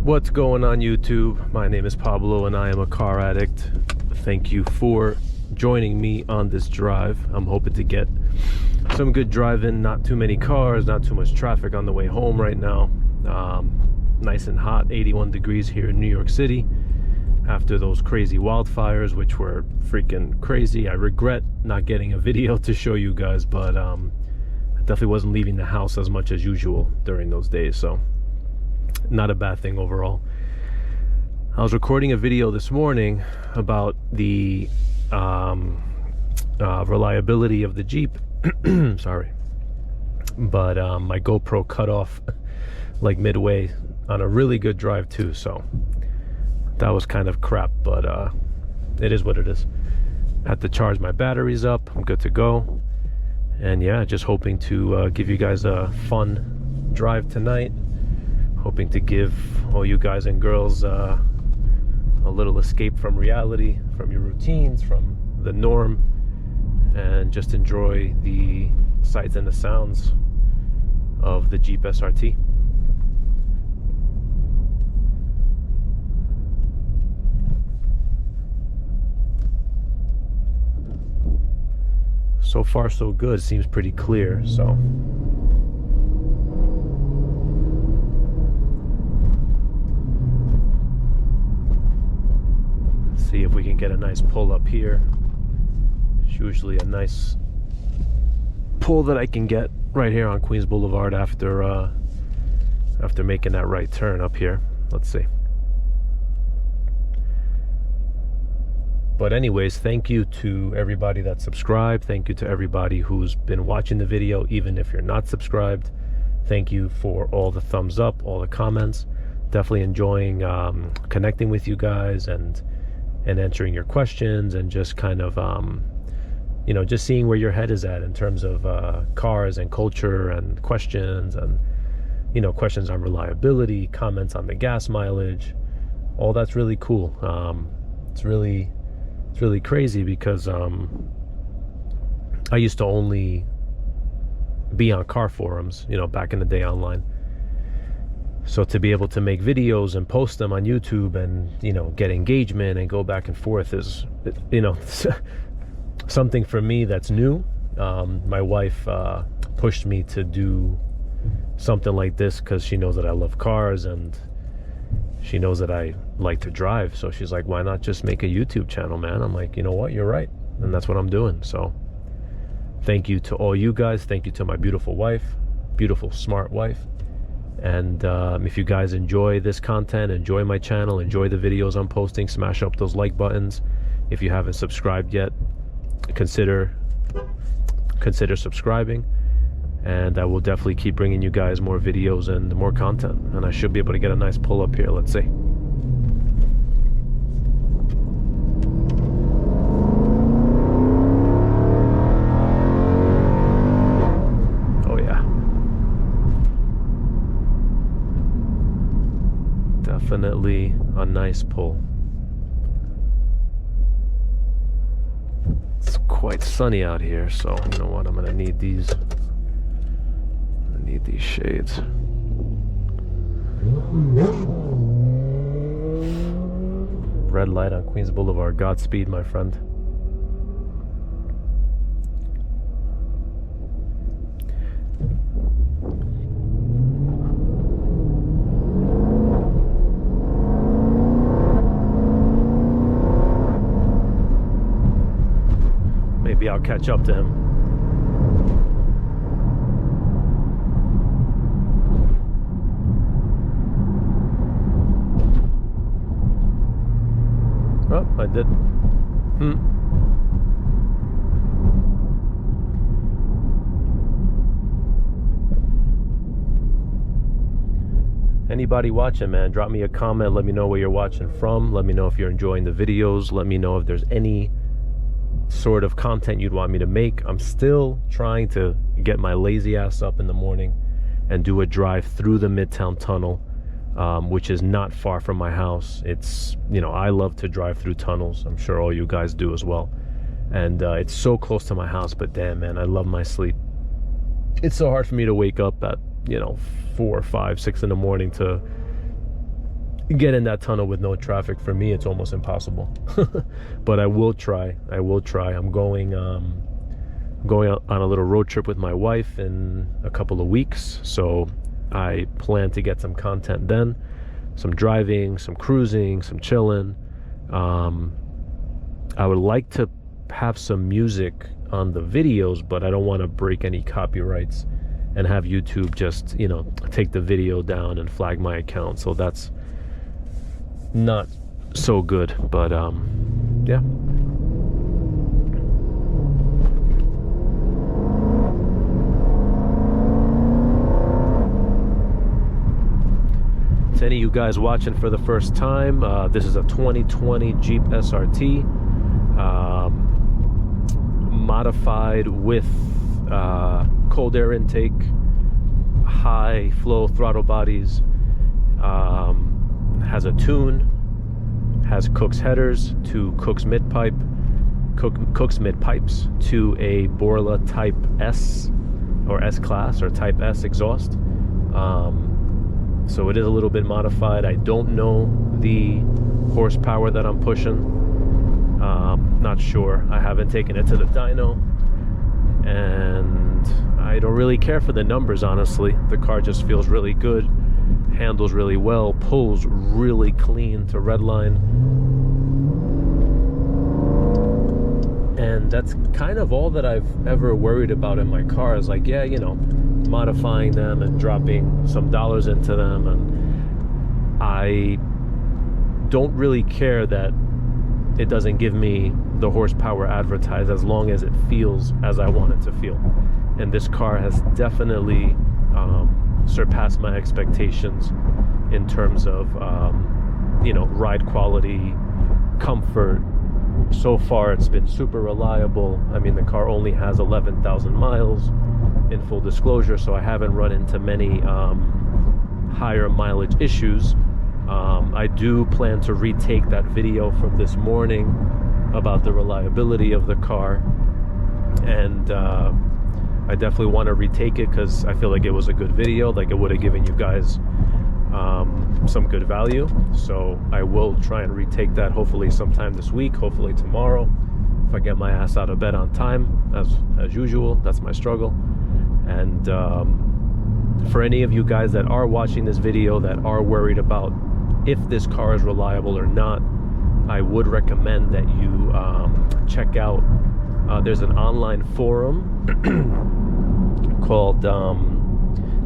What's going on YouTube? My name is Pablo and I am a car addict. Thank you for joining me on this drive. I'm hoping to get some good driving, not too many cars, not too much traffic on the way home right now. Nice and hot, 81 degrees here in New York City after those crazy wildfires, which were freaking crazy. I regret not getting a video to show you guys, but I definitely wasn't leaving the house as much as usual during those days, so not a bad thing overall. I was recording a video this morning about the reliability of the Jeep. Sorry, but my GoPro cut off like midway on a really good drive too, so that was kind of crap, but it is what it is. Had to charge my batteries up. I'm good to go, and yeah, just hoping to give you guys a fun drive tonight. Hoping to give all you guys and girls a little escape from reality, from your routines, from the norm, and just enjoy the sights and the sounds of the Jeep SRT. So far so good, seems pretty clear, so see if we can get a nice pull up here. It's usually a nice pull that I can get right here on Queens Boulevard after making that right turn up here. Let's see. But anyways, thank you to everybody that subscribed. Thank you to everybody who's been watching the video, even if you're not subscribed. Thank you for all the thumbs up, all the comments. Definitely enjoying connecting with you guys and answering your questions, and just kind of you know, just seeing where your head is at in terms of cars and culture and questions, and you know, questions on reliability, comments on the gas mileage. All that's really cool. It's really crazy because I used to only be on car forums, you know, back in the day online. So to be able to make videos and post them on YouTube and, you know, get engagement and go back and forth is, you know, something for me that's new. My wife pushed me to do something like this because she knows that I love cars and she knows that I like to drive. So she's like, why not just make a YouTube channel, man? I'm like, you know what, you're right. And that's what I'm doing. So thank you to all you guys. Thank you to my beautiful wife, beautiful, smart wife. And if you guys enjoy this content, enjoy my channel, enjoy the videos I'm posting, smash up those like buttons. If you haven't subscribed yet, consider subscribing, and I will definitely keep bringing you guys more videos and more content. And I should be able to get a nice pull up here. Let's see. Definitely a nice pull. It's quite sunny out here, so you know what, I'm gonna need these. I need these shades. Red light on Queens Boulevard. Godspeed, my friend. Maybe I'll catch up to him. Oh, I did. Anybody watching, man, drop me a comment. Let me know where you're watching from. Let me know if you're enjoying the videos. Let me know if there's any sort of content you'd want me to make. I'm still trying to get my lazy ass up in the morning and do a drive through the Midtown Tunnel, which is not far from my house. It's, you know, I love to drive through tunnels. I'm sure all you guys do as well. And it's so close to my house, but damn, man, I love my sleep. It's so hard for me to wake up at, you know, 4, 5, 6 in the morning to get in that tunnel with no traffic. For me, it's almost impossible. But I will try. I'm going on a little road trip with my wife in a couple of weeks, so I plan to get some content then, some driving, some cruising, some chilling. I would like to have some music on the videos, but I don't want to break any copyrights and have YouTube just, take the video down and flag my account. So that's not so good, but yeah. To any of you guys watching for the first time, this is a 2020 Jeep SRT, modified with cold air intake, high flow throttle bodies, has a tune, has Cook's headers to Cook's mid-pipe, Cook's mid-pipes to a Borla Type S or S-Class or Type S exhaust. So it is a little bit modified. I don't know the horsepower that I'm pushing. Not sure. I haven't taken it to the dyno, and I don't really care for the numbers, honestly. The car just feels really good, handles really well, pulls really clean to redline. And that's kind of all that I've ever worried about in my car, is like, yeah, modifying them and dropping some dollars into them, and I don't really care that it doesn't give me the horsepower advertised, as long as it feels as I want it to feel. And this car has definitely surpassed my expectations in terms of ride quality, comfort. So far it's been super reliable. I mean, the car only has 11,000 miles in full disclosure, so I haven't run into many higher mileage issues. I do plan to retake that video from this morning about the reliability of the car, and I definitely want to retake it because I feel like it was a good video, like it would have given you guys some good value. So I will try and retake that hopefully sometime this week, hopefully tomorrow, if I get my ass out of bed on time, as usual. That's my struggle. And for any of you guys that are watching this video that are worried about if this car is reliable or not, I would recommend that you check out, there's an online forum called,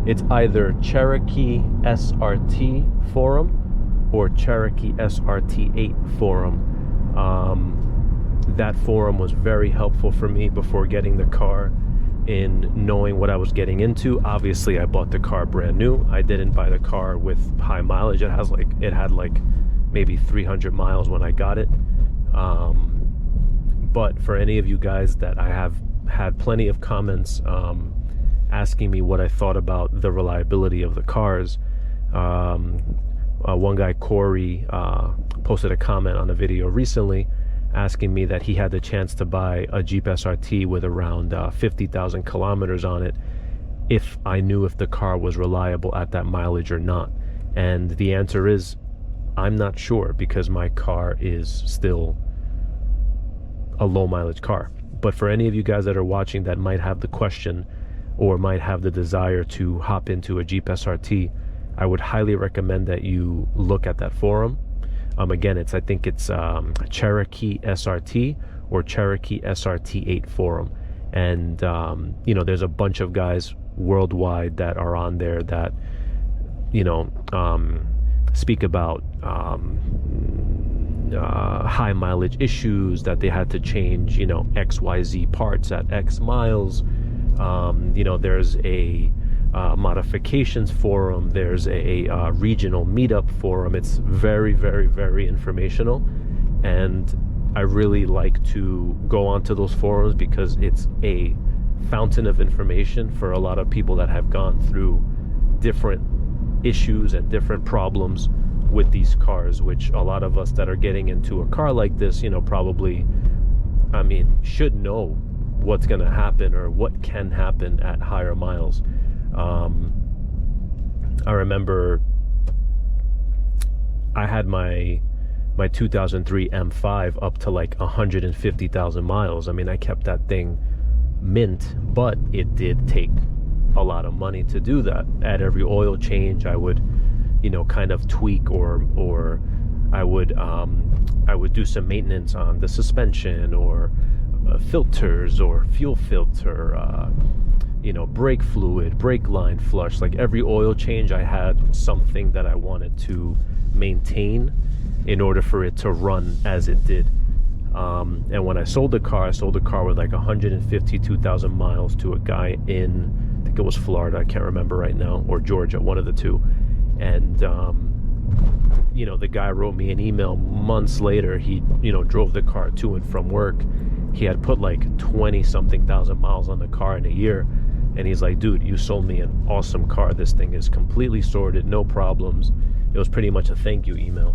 it's either Cherokee SRT forum or Cherokee SRT 8 forum. That forum was very helpful for me before getting the car, in knowing what I was getting into. Obviously, I bought the car brand new. I didn't buy the car with high mileage. It had like maybe 300 miles when I got it. But for any of you guys that I have had plenty of comments asking me what I thought about the reliability of the cars. One guy, Corey, posted a comment on a video recently asking me that he had the chance to buy a Jeep SRT with around 50,000 kilometers on it, if I knew if the car was reliable at that mileage or not. And the answer is, I'm not sure, because my car is still a low mileage car. But for any of you guys that are watching that might have the question or might have the desire to hop into a Jeep SRT, I would highly recommend that you look at that forum. Again, I think it's Cherokee SRT or Cherokee SRT 8 forum. And, there's a bunch of guys worldwide that are on there that, speak about high mileage issues, that they had to change, XYZ parts at X miles. There's a modifications forum, there's a regional meetup forum. It's very, very, very informational, and I really like to go onto those forums because it's a fountain of information for a lot of people that have gone through different issues and different problems with these cars, which a lot of us that are getting into a car like this, probably, should know what's going to happen or what can happen at higher miles. I remember I had my 2003 M5 up to like 150,000 miles. I mean, I kept that thing mint, but it did take a lot of money to do that. At every oil change, I would, you know, kind of tweak, or I would do some maintenance on the suspension, or filters, or fuel filter, you know, brake fluid, brake line flush. Like every oil change, I had something that I wanted to maintain in order for it to run as it did. And when I sold the car with like 152,000 miles to a guy in, I think it was Florida, I can't remember right now, or Georgia, one of the two. And you know, the guy wrote me an email months later. He, you know, drove the car to and from work. He had put like 20 something thousand miles on the car in a year, and he's like, dude, you sold me an awesome car. This thing is completely sorted, no problems. It was pretty much a thank you email.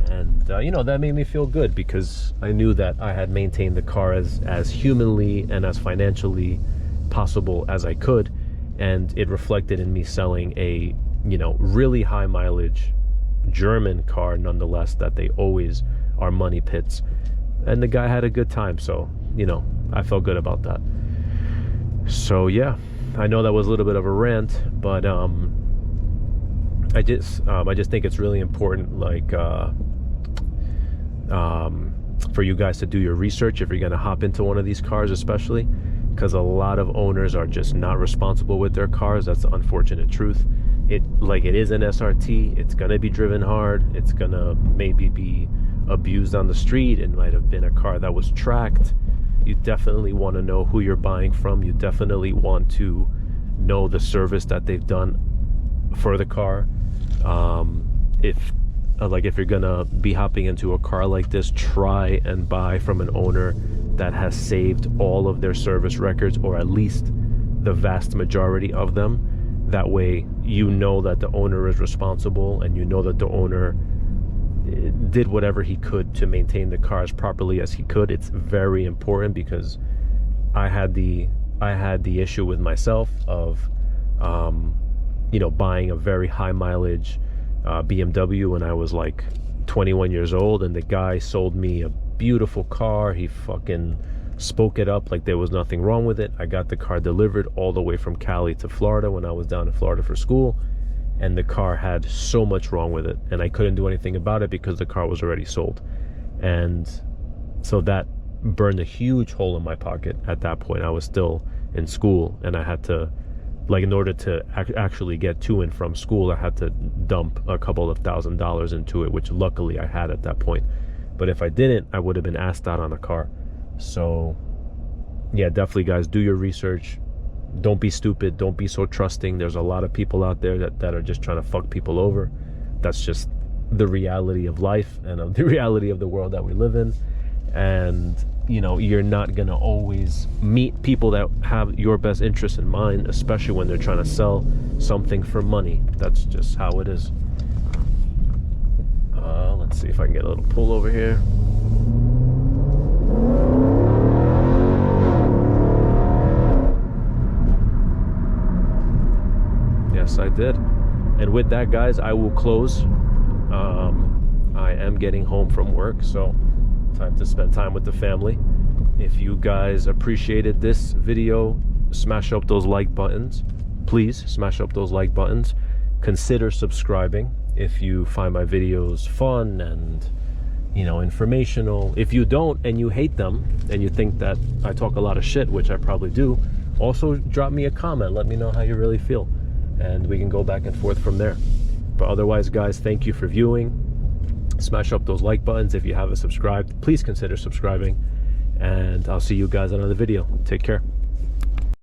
And you know, that made me feel good, because I knew that I had maintained the car as humanly and as financially possible as I could. And it reflected in me selling a, you know, really high mileage German car, nonetheless, that they always are money pits. And the guy had a good time, so, you know, I felt good about that. So yeah, I know that was a little bit of a rant, but I just think it's really important, like for you guys to do your research if you're going to hop into one of these cars, especially because a lot of owners are just not responsible with their cars. That's the unfortunate truth. It is an SRT. It's going to be driven hard. It's going to maybe be abused on the street. It might have been a car that was tracked. You definitely want to know who you're buying from. You definitely want to know the service that they've done for the car. If you're gonna be hopping into a car like this, try and buy from an owner that has saved all of their service records, or at least the vast majority of them. That way you know that the owner is responsible, and you know that the owner did whatever he could to maintain the car as properly as he could. It's very important, because I had the issue with myself of you know, buying a very high mileage BMW when I was like 21 years old, and the guy sold me a beautiful car. He fucking spoke it up like there was nothing wrong with it. I got the car delivered all the way from Cali to Florida when I was down in Florida for school, and the car had so much wrong with it, and I couldn't do anything about it because the car was already sold. And so that burned a huge hole in my pocket. At that point, I was still in school, and I had to, like, in order to actually get to and from school, I had to dump a couple of $1,000s into it, which luckily I had at that point. But if I didn't, I would have been asked out on a car. So yeah, definitely, guys, do your research. Don't be stupid. Don't be so trusting. There's a lot of people out there that are just trying to fuck people over. That's just the reality of life and of the reality of the world that we live in. And you know, you're not gonna always meet people that have your best interest in mind, especially when they're trying to sell something for money. That's just how it is. Let's see if I can get a little pull over here. Yes, I did. And with that, guys, I will close. I am getting home from work, so time to spend time with the family. If you guys appreciated this video, smash up those like buttons. Please smash up those like buttons. Consider subscribing if you find my videos fun and, you know, informational. If you don't and you hate them and you think that I talk a lot of shit, which I probably do, also drop me a comment. Let me know how you really feel, and we can go back and forth from there. But otherwise, guys, thank you for viewing. Smash up those like buttons. If you haven't subscribed, please consider subscribing, and I'll see you guys on another video. Take care.